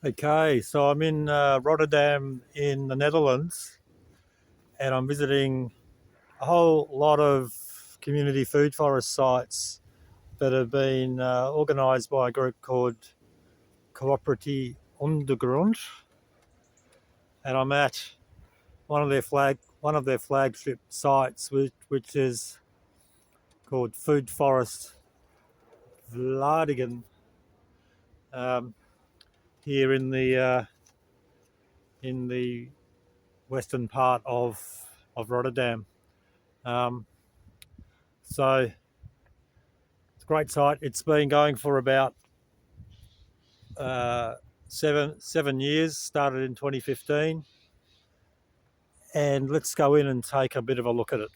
Okay, so I'm in Rotterdam in the Netherlands, and I'm visiting a whole lot of community food forest sites that have been organised by a group called Coöperatie Ondergrond, and I'm at one of their flagship sites, which is called Food Forest Vlaardingen, um, here in the western part of Rotterdam. Um, so it's a great site. It's been going for about uh, seven years. Started in 2015, and let's go in and take a bit of a look at it.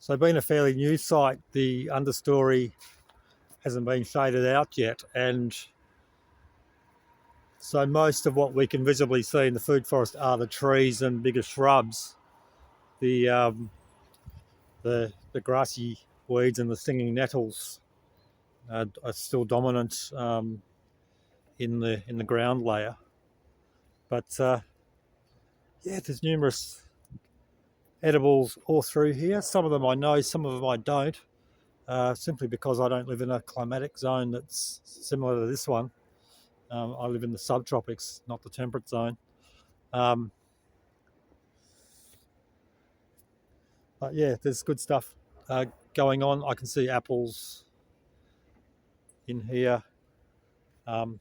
So, being a fairly new site, the understory hasn't been shaded out yet, and so most of what we can visibly see in the food forest are the trees and bigger shrubs. The the grassy weeds and the stinging nettles are still dominant in the ground layer. But yeah, there's numerous edibles all through here. Some of them I know, some of them I don't, simply because I don't live in a climatic zone that's similar to this one. I live in the subtropics, not the temperate zone. Um, but yeah, there's good stuff going on. I can see apples in here. Um,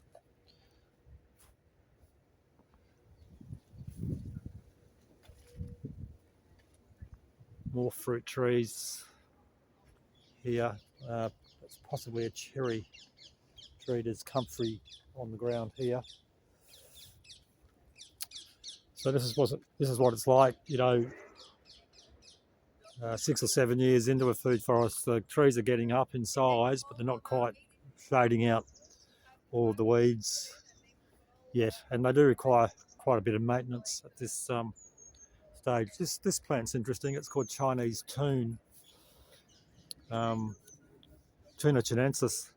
More fruit trees here. It's possibly a cherry tree. There's comfrey on the ground here. So this is what it's like. 6 or 7 years into a food forest, the trees are getting up in size, but they're not quite shading out all of the weeds yet, and they do require quite a bit of maintenance at this stage. This plant's interesting. It's called Chinese Toon, um, Tuna chinensis.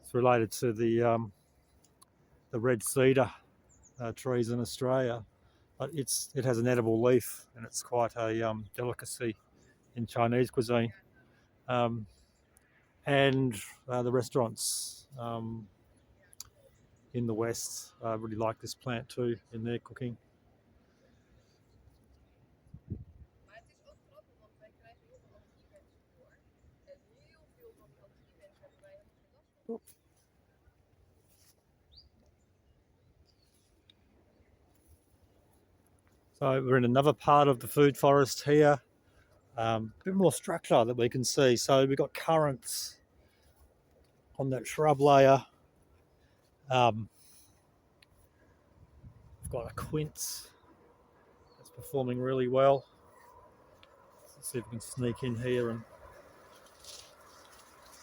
It's related to the red cedar trees in Australia, but it has an edible leaf, and it's quite a delicacy in Chinese cuisine. Um, and the restaurants in the West really like this plant too in their cooking. So we're in another part of the food forest here. A bit more structure that we can see. So we've got currants on that shrub layer. Um, we've got a quince that's performing really well. Let's see if we can sneak in here and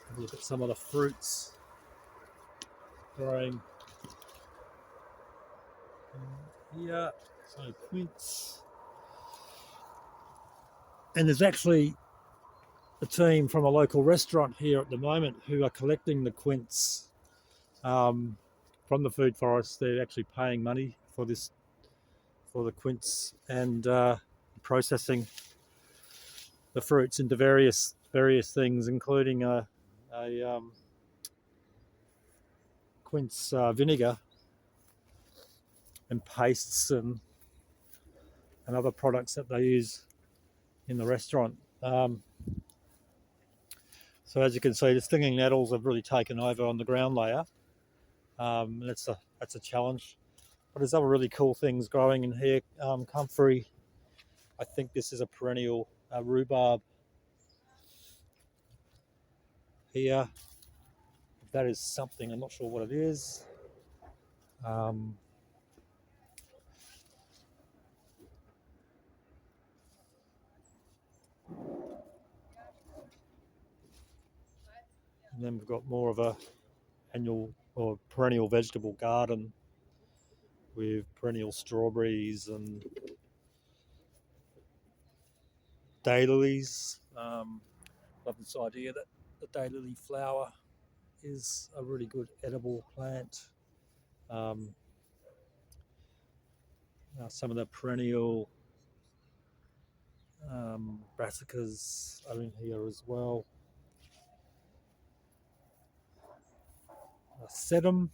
have a look at some of the fruits growing here. So quince. And there's actually a team from a local restaurant here at the moment who are collecting the quince um, from the food forest. They're actually paying money for the quince, and processing the fruits into various things, including a quince vinegar and pastes and other products that they use in the restaurant. So as you can see, the stinging nettles have really taken over on the ground layer. And that's a challenge. But there's other really cool things growing in here. Comfrey, I think this is a perennial rhubarb here. That is something, I'm not sure what it is. Um, And then we've got more of a annual or perennial vegetable garden with perennial strawberries and daylilies. Love this idea that the daylily flower is a really good edible plant. Some of the perennial brassicas are in here as well. Sedum.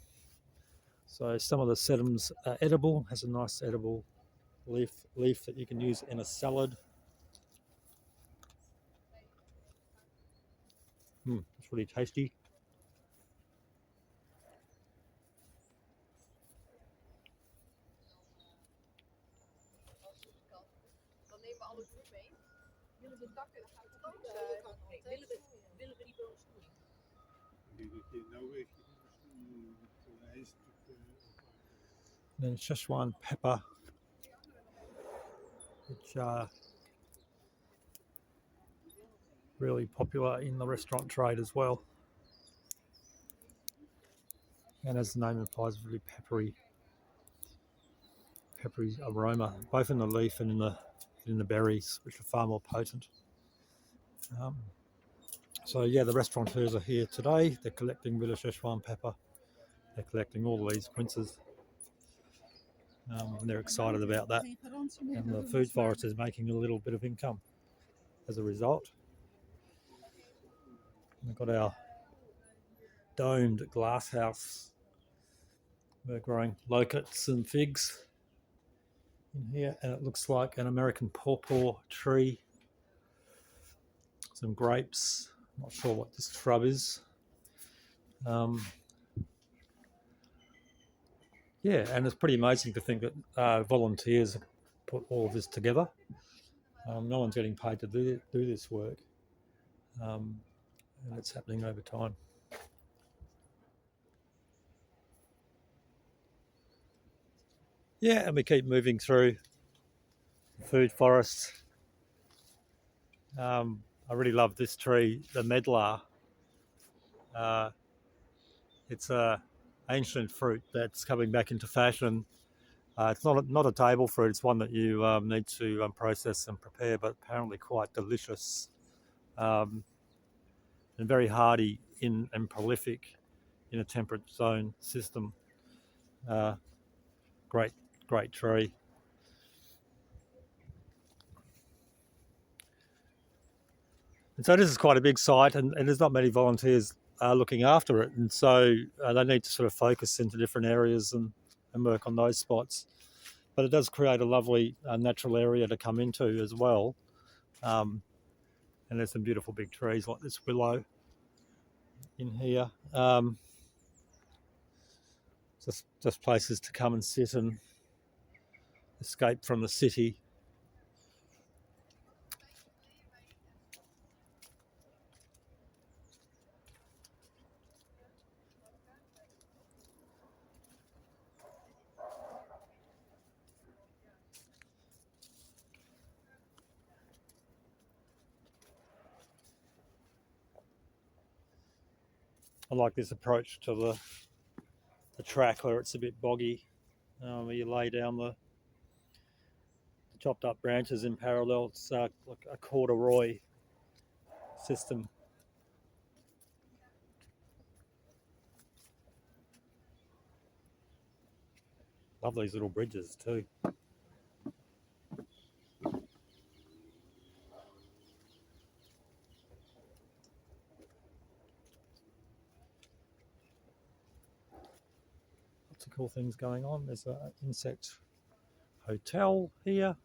So some of the sedums are edible. Has a nice edible leaf that you can use in a salad. It's really tasty. Then Szechuan pepper, which are really popular in the restaurant trade as well. And as the name implies, really peppery aroma, both in the leaf and in the berries, which are far more potent. So yeah, the restaurateurs are here today. They're collecting a bit of Szechuan pepper. They're collecting all these quinces. And they're excited about that. And the food forest is making a little bit of income as a result. We've got our domed glass house. We're growing locusts and figs in here, and it looks like an American pawpaw tree. Some grapes. Not sure what this shrub is. Yeah, and it's pretty amazing to think that volunteers put all of this together. No one's getting paid to do this work, and it's happening over time. Yeah, and we keep moving through the food forest. I really love this tree, the Medlar. It's a ancient fruit that's coming back into fashion. It's not a table fruit. It's one that you need to process and prepare, but apparently quite delicious and very hardy and prolific in a temperate zone system. Great tree. And so this is quite a big site, and there's not many volunteers looking after it, and so they need to sort of focus into different areas and work on those spots. But it does create a lovely natural area to come into as well. And there's some beautiful big trees like this willow in here. Just places to come and sit and escape from the city. I like this approach to the track where it's a bit boggy, where you lay down the chopped up branches in parallel. It's like a corduroy system. Love these little bridges too. Lots of cool things going on. There's an insect hotel here.